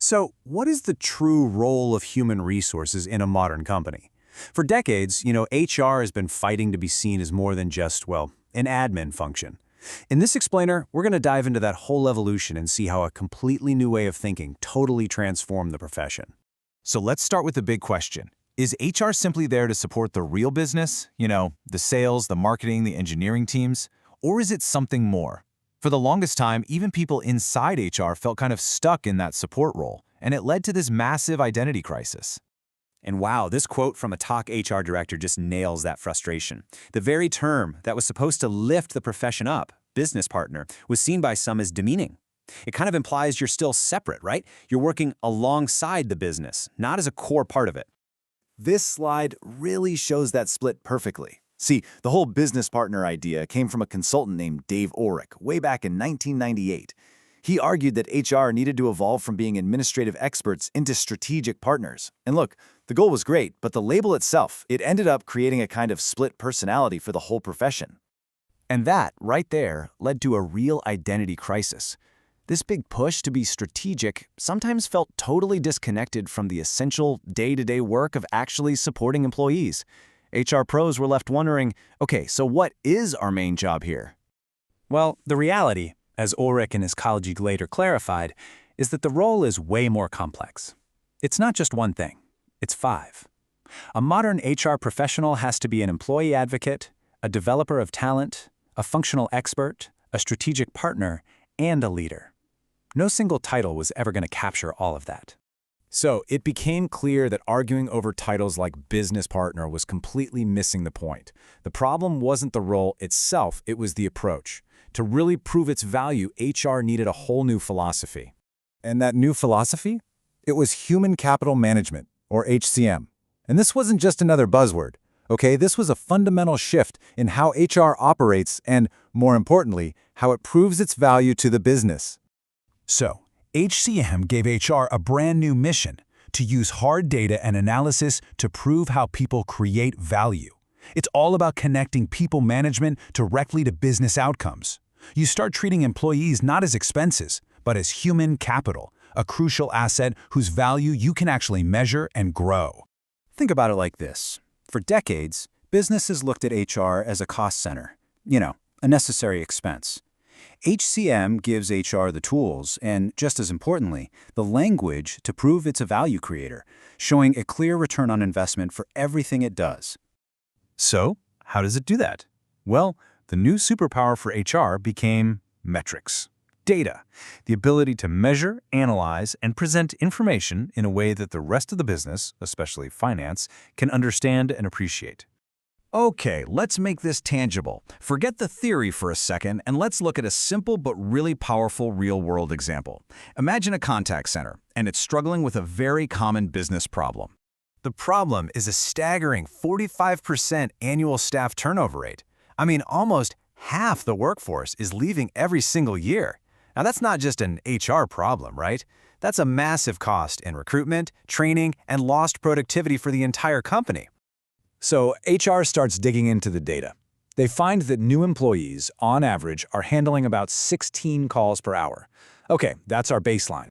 So, what is the true role of human resources in a modern company? For decades, HR has been fighting to be seen as more than just, well, an admin function. In this explainer, we're going to dive into that whole evolution and see how a completely new way of thinking totally transformed the profession. So let's start with the big question. Is HR simply there to support the real business? The sales, the marketing, the engineering teams? Or is it something more? For the longest time, even people inside HR felt kind of stuck in that support role, and it led to this massive identity crisis. And wow, this quote from a talk HR director just nails that frustration. The very term that was supposed to lift the profession up, business partner, was seen by some as demeaning. It kind of implies you're still separate, right? You're working alongside the business, not as a core part of it. This slide really shows that split perfectly. See, the whole business partner idea came from a consultant named Dave Ulrich way back in 1998. He argued that HR needed to evolve from being administrative experts into strategic partners. And look, the goal was great, but the label itself, it ended up creating a kind of split personality for the whole profession. And that, right there, led to a real identity crisis. This big push to be strategic sometimes felt totally disconnected from the essential day-to-day work of actually supporting employees. HR pros were left wondering, okay, so what is our main job here? Well, the reality, as Ulrich and his colleague later clarified, is that the role is way more complex. It's not just one thing, it's 5. A modern HR professional has to be an employee advocate, a developer of talent, a functional expert, a strategic partner, and a leader. No single title was ever going to capture all of that. So it became clear that arguing over titles like business partner was completely missing the point. The problem wasn't the role itself, it was the approach. To really prove its value, HR needed a whole new philosophy. And that new philosophy? It was human capital management, or HCM. And this wasn't just another buzzword. Okay, this was a fundamental shift in how HR operates and, more importantly, how it proves its value to the business. So, HCM gave HR a brand new mission: to use hard data and analysis to prove how people create value. It's all about connecting people management directly to business outcomes. You start treating employees not as expenses, but as human capital, a crucial asset whose value you can actually measure and grow. Think about it like this. For decades, businesses looked at HR as a cost center, a necessary expense. HCM gives HR the tools and, just as importantly, the language to prove it's a value creator, showing a clear return on investment for everything it does. So, how does it do that? Well, the new superpower for HR became metrics. Data, the ability to measure, analyze, and present information in a way that the rest of the business, especially finance, can understand and appreciate. Okay, let's make this tangible. Forget the theory for a second and let's look at a simple but really powerful real-world example. Imagine a contact center, and it's struggling with a very common business problem. The problem is a staggering 45% annual staff turnover rate. I mean, almost half the workforce is leaving every single year. Now, that's not just an HR problem, right? That's a massive cost in recruitment, training, and lost productivity for the entire company. So HR starts digging into the data. They find that new employees, on average, are handling about 16 calls per hour. Okay, that's our baseline.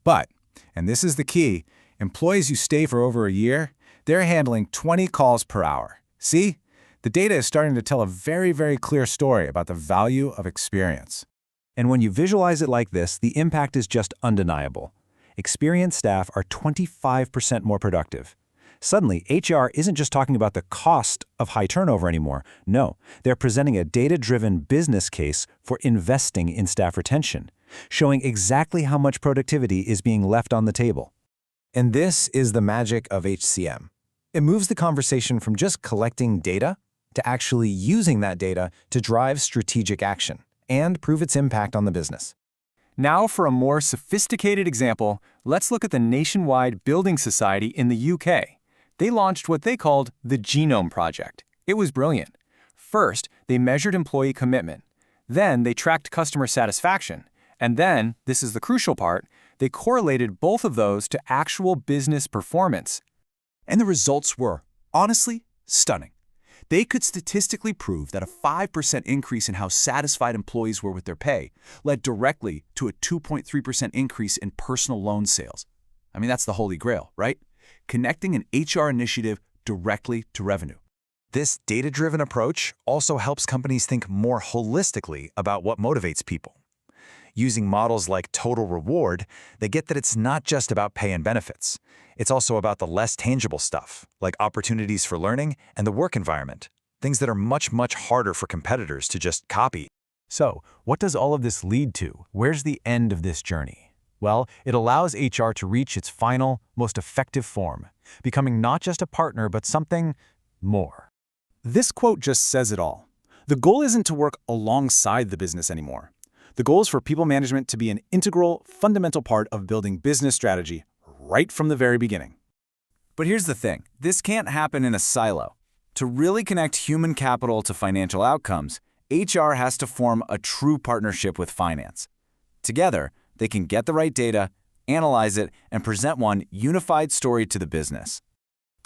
But, and this is the key, employees who stay for over a year, they're handling 20 calls per hour. See? The data is starting to tell a very, very clear story about the value of experience. And when you visualize it like this, the impact is just undeniable. Experienced staff are 25% more productive. Suddenly, HR isn't just talking about the cost of high turnover anymore. No, they're presenting a data-driven business case for investing in staff retention, showing exactly how much productivity is being left on the table. And this is the magic of HCM. It moves the conversation from just collecting data to actually using that data to drive strategic action and prove its impact on the business. Now for a more sophisticated example, let's look at the Nationwide Building Society in the UK. They launched what they called the Genome Project. It was brilliant. First, they measured employee commitment. Then they tracked customer satisfaction. And then, this is the crucial part, they correlated both of those to actual business performance. And the results were, honestly, stunning. They could statistically prove that a 5% increase in how satisfied employees were with their pay led directly to a 2.3% increase in personal loan sales. I mean, that's the holy grail, right? Connecting an HR initiative directly to revenue. This data-driven approach also helps companies think more holistically about what motivates people. Using models like total reward, they get that it's not just about pay and benefits. It's also about the less tangible stuff, like opportunities for learning and the work environment, things that are much, much harder for competitors to just copy. So, what does all of this lead to? Where's the end of this journey? Well, it allows HR to reach its final, most effective form, becoming not just a partner, but something more. This quote just says it all. The goal isn't to work alongside the business anymore. The goal is for people management to be an integral, fundamental part of building business strategy right from the very beginning. But here's the thing. This can't happen in a silo. To really connect human capital to financial outcomes, HR has to form a true partnership with finance. Together, they can get the right data, analyze it, and present one unified story to the business.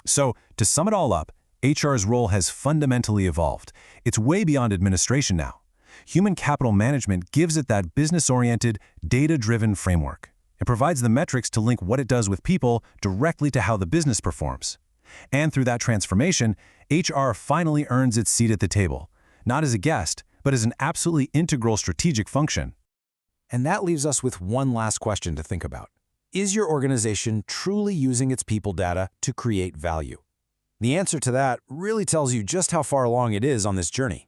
So, to sum it all up, HR's role has fundamentally evolved. It's way beyond administration now. Human capital management gives it that business-oriented, data-driven framework. It provides the metrics to link what it does with people directly to how the business performs. And through that transformation, HR finally earns its seat at the table, not as a guest, but as an absolutely integral strategic function. And that leaves us with one last question to think about. Is your organization truly using its people data to create value? The answer to that really tells you just how far along it is on this journey.